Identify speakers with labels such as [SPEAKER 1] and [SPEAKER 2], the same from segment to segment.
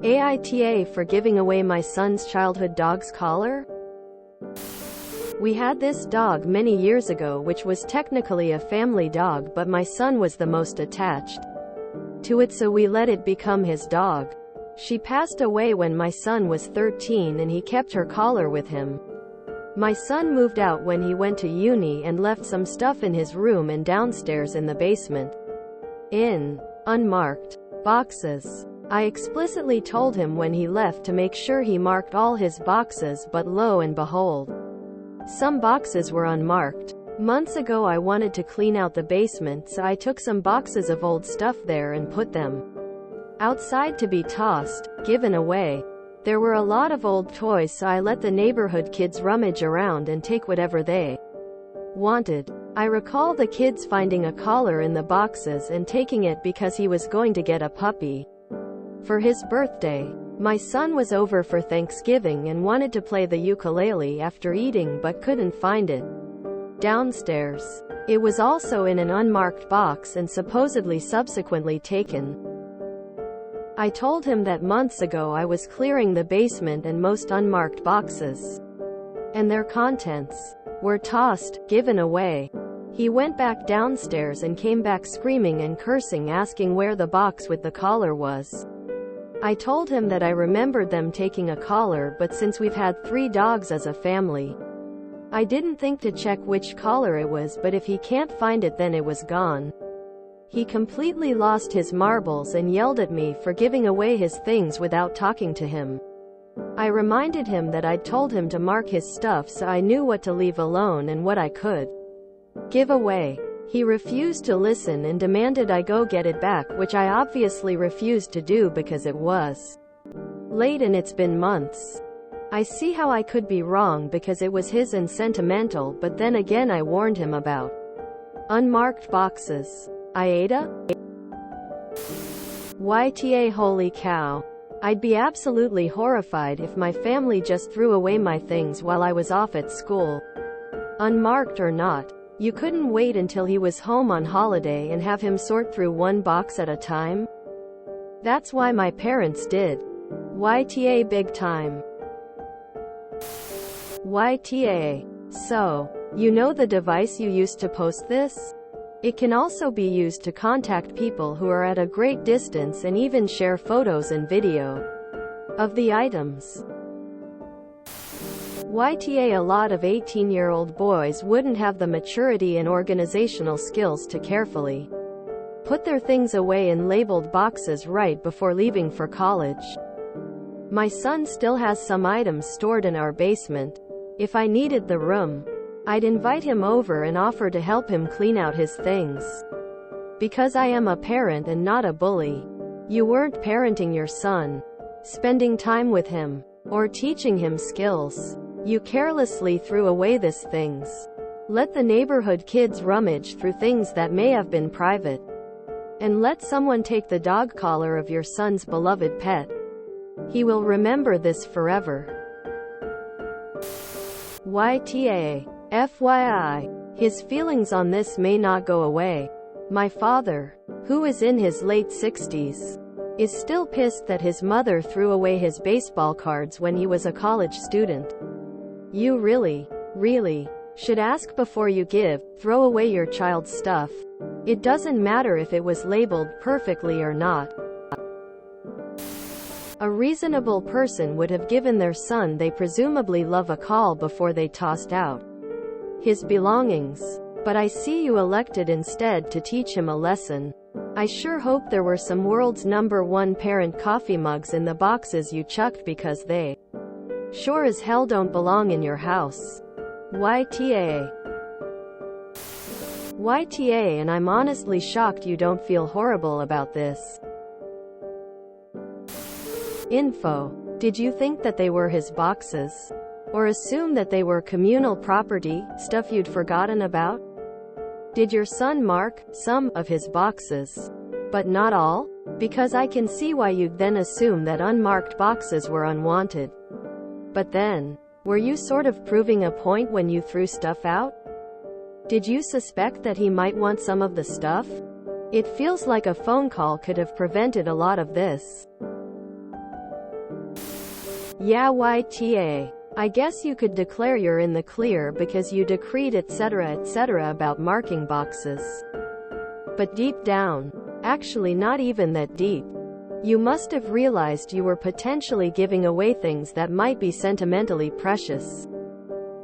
[SPEAKER 1] AITA for giving away my son's childhood dog's collar? We had this dog many years ago which was technically a family dog, but my son was the most attached to it, so we let it become his dog. She passed away when my son was 13 and he kept her collar with him. My son moved out when he went to uni and left some stuff in his room and downstairs in the basement, in unmarked boxes. I explicitly told him when he left to make sure he marked all his boxes, but lo and behold, some boxes were unmarked. Months ago I wanted to clean out the basement, so I took some boxes of old stuff there and put them outside to be tossed, given away. There were a lot of old toys, so I let the neighborhood kids rummage around and take whatever they wanted. I recall the kids finding a collar in the boxes and taking it because he was going to get a puppy for his birthday. My son was over for Thanksgiving and wanted to play the ukulele after eating but couldn't find it downstairs. It was also in an unmarked box and supposedly subsequently taken. I told him that months ago I was clearing the basement and most unmarked boxes and their contents were tossed, given away. He went back downstairs and came back screaming and cursing, asking where the box with the collar was. I told him that I remembered them taking a collar, but since we've had 3 dogs as a family, I didn't think to check which collar it was, but if he can't find it then it was gone. He completely lost his marbles and yelled at me for giving away his things without talking to him. I reminded him that I'd told him to mark his stuff, so I knew what to leave alone and what I could give away. He refused to listen and demanded I go get it back, which I obviously refused to do because it was late and it's been months. I see how I could be wrong because it was his and sentimental, but then again I warned him about unmarked boxes. AITA? YTA Holy cow. I'd be absolutely horrified if my family just threw away my things while I was off at school. Unmarked or not. You couldn't wait until he was home on holiday and have him sort through one box at a time? That's why my parents did. YTA big time. YTA. So, you know the device you used to post this? It can also be used to contact people who are at a great distance and even share photos and video of the items. YTA. A lot of 18-year-old boys wouldn't have the maturity and organizational skills to carefully put their things away in labeled boxes right before leaving for college. My son still has some items stored in our basement. If I needed the room, I'd invite him over and offer to help him clean out his things. Because I am a parent and not a bully. You weren't parenting your son, spending time with him, or teaching him skills. You carelessly threw away these things. Let the neighborhood kids rummage through things that may have been private. And let someone take the dog collar of your son's beloved pet. He will remember this forever. YTA. FYI. His feelings on this may not go away. My father, who is in his late 60s, is still pissed that his mother threw away his baseball cards when he was a college student. You really should ask before you give. Throw away your child's stuff. It doesn't matter if it was labeled perfectly or not. A reasonable person would have given their son they presumably love a call before they tossed out his belongings. But I see you elected instead to teach him a lesson. I sure hope there were some world's #1 parent coffee mugs in the boxes you chucked, because they sure as hell don't belong in your house. YTA. YTA. And I'm honestly shocked you don't feel horrible about this. Info. Did you think that they were his boxes? Or assume that they were communal property, stuff you'd forgotten about? Did your son mark some of his boxes, but not all? Because I can see why you'd then assume that unmarked boxes were unwanted. But then, were you sort of proving a point when you threw stuff out? Did you suspect that he might want some of the stuff? It feels like a phone call could have prevented a lot of this. Yeah, YTA. I guess you could declare you're in the clear because you decreed etc. about marking boxes. But deep down, actually not even that deep, you must have realized you were potentially giving away things that might be sentimentally precious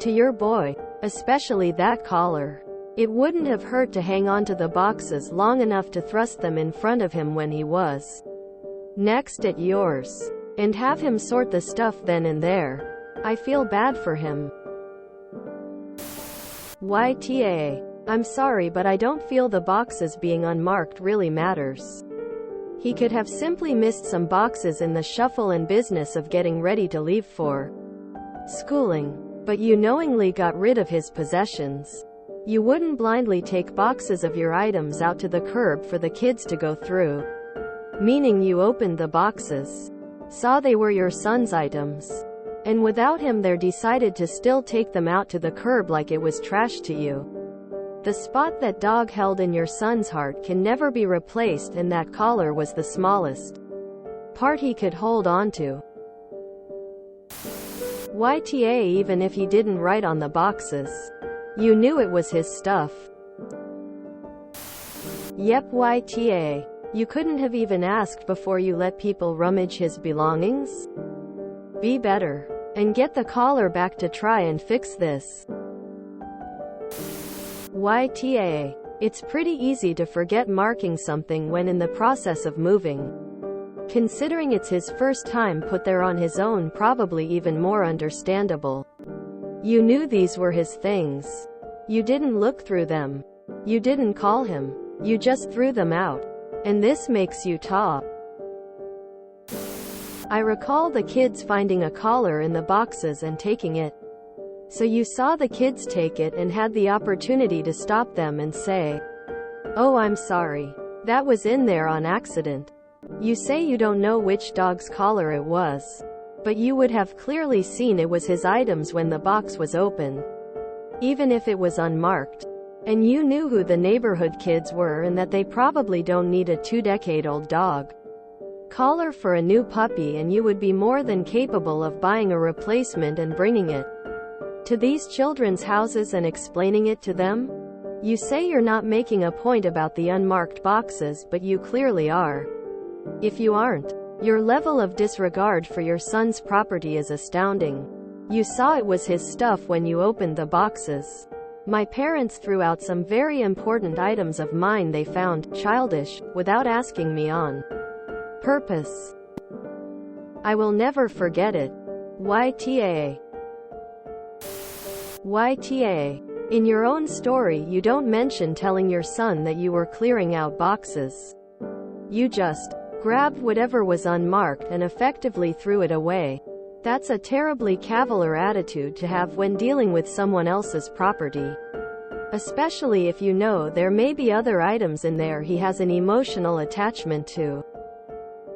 [SPEAKER 1] to your boy, especially that collar. It wouldn't have hurt to hang on to the boxes long enough to thrust them in front of him when he was next at yours, and have him sort the stuff then and there. I feel bad for him. YTA. I'm sorry, but I don't feel the boxes being unmarked really matters. He could have simply missed some boxes in the shuffle and business of getting ready to leave for schooling. But you knowingly got rid of his possessions. You wouldn't blindly take boxes of your items out to the curb for the kids to go through. Meaning you opened the boxes, saw they were your son's items, and without him there decided to still take them out to the curb like it was trash to you. The spot that dog held in your son's heart can never be replaced, and that collar was the smallest part he could hold on to. YTA. Even if he didn't write on the boxes, you knew it was his stuff. Yep, YTA. You couldn't have even asked before you let people rummage his belongings? Be better. And get the collar back to try and fix this. YTA. It's pretty easy to forget marking something when in the process of moving. Considering it's his first time put there on his own, probably even more understandable. You knew these were his things. You didn't look through them. You didn't call him. You just threw them out. And this makes you top. I recall the kids finding a collar in the boxes and taking it. So you saw the kids take it and had the opportunity to stop them and say, "Oh, I'm sorry. That was in there on accident." You say you don't know which dog's collar it was, but you would have clearly seen it was his items when the box was open, even if it was unmarked. And you knew who the neighborhood kids were and that they probably don't need a 2-decade-old dog collar for a new puppy, and you would be more than capable of buying a replacement and bringing it to these children's houses and explaining it to them. You say you're not making a point about the unmarked boxes, but you clearly are. If you aren't, your level of disregard for your son's property is astounding. You saw it was his stuff when you opened the boxes. My parents threw out some very important items of mine they found childish, without asking me on purpose. I will never forget it. YTA. YTA. In your own story, you don't mention telling your son that you were clearing out boxes. You just grabbed whatever was unmarked and effectively threw it away. That's a terribly cavalier attitude to have when dealing with someone else's property. Especially if you know there may be other items in there he has an emotional attachment to.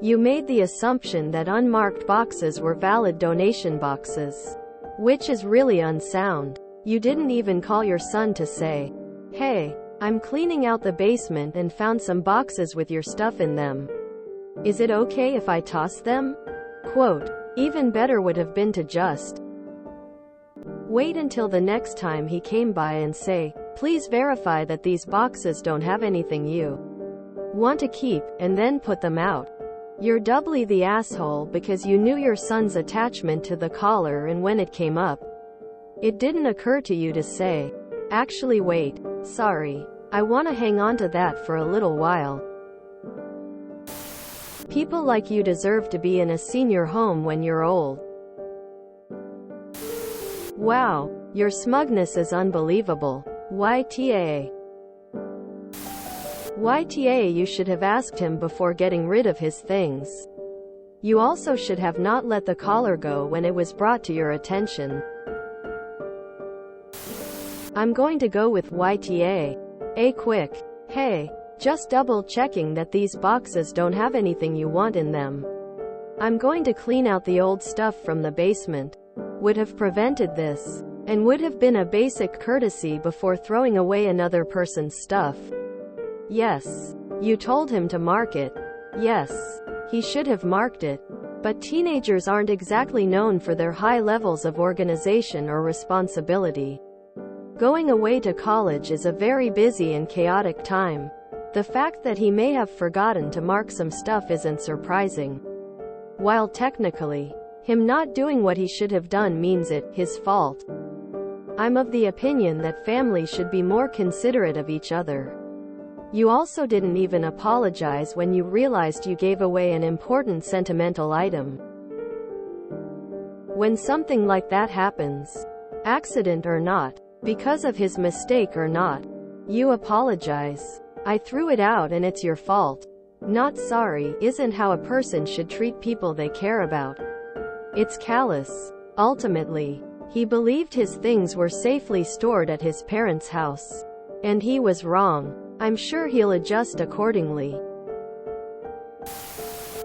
[SPEAKER 1] You made the assumption that unmarked boxes were valid donation boxes, which is really unsound. You didn't even call your son to say, "Hey, I'm cleaning out the basement and found some boxes with your stuff in them. Is it okay if I toss them?" Quote. Even better would have been to just wait until the next time he came by and say, "Please verify that these boxes don't have anything you want to keep," and then put them out. You're doubly the asshole because you knew your son's attachment to the collar, and when it came up, it didn't occur to you to say, "Actually wait, sorry, I want to hang on to that for a little while." People like you deserve to be in a senior home when you're old. Wow, your smugness is unbelievable. YTA. YTA. You should have asked him before getting rid of his things. You also should have not let the collar go when it was brought to your attention. I'm going to go with YTA. A quick, "Hey, just double checking that these boxes don't have anything you want in them. I'm going to clean out the old stuff from the basement," would have prevented this, and would have been a basic courtesy before throwing away another person's stuff. Yes, you told him to mark it. Yes, he should have marked it. But teenagers aren't exactly known for their high levels of organization or responsibility. Going away to college is a very busy and chaotic time. The fact that he may have forgotten to mark some stuff isn't surprising. While technically, him not doing what he should have done means it's his fault. I'm of the opinion that families should be more considerate of each other. You also didn't even apologize when you realized you gave away an important sentimental item. When something like that happens, accident or not, because of his mistake or not, you apologize. I threw it out and it's your fault. Not sorry isn't how a person should treat people they care about. It's callous. Ultimately, he believed his things were safely stored at his parents' house. And he was wrong. I'm sure he'll adjust accordingly.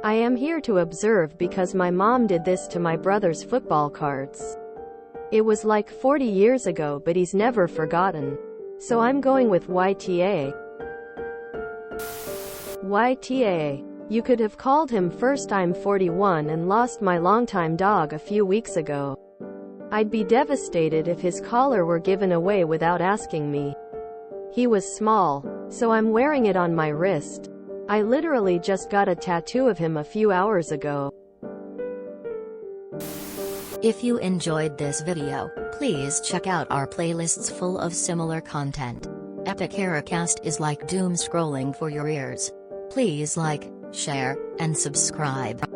[SPEAKER 1] I am here to observe because my mom did this to my brother's football cards. It was like 40 years ago, but he's never forgotten. So I'm going with YTA. YTA. You could have called him first. I'm 41 and lost my longtime dog a few weeks ago. I'd be devastated if his collar were given away without asking me. He was small, so I'm wearing it on my wrist. I literally just got a tattoo of him a few hours ago.
[SPEAKER 2] If you enjoyed this video, please check out our playlists full of similar content. AmITheAsshole is like doom scrolling for your ears. Please like, share, and subscribe.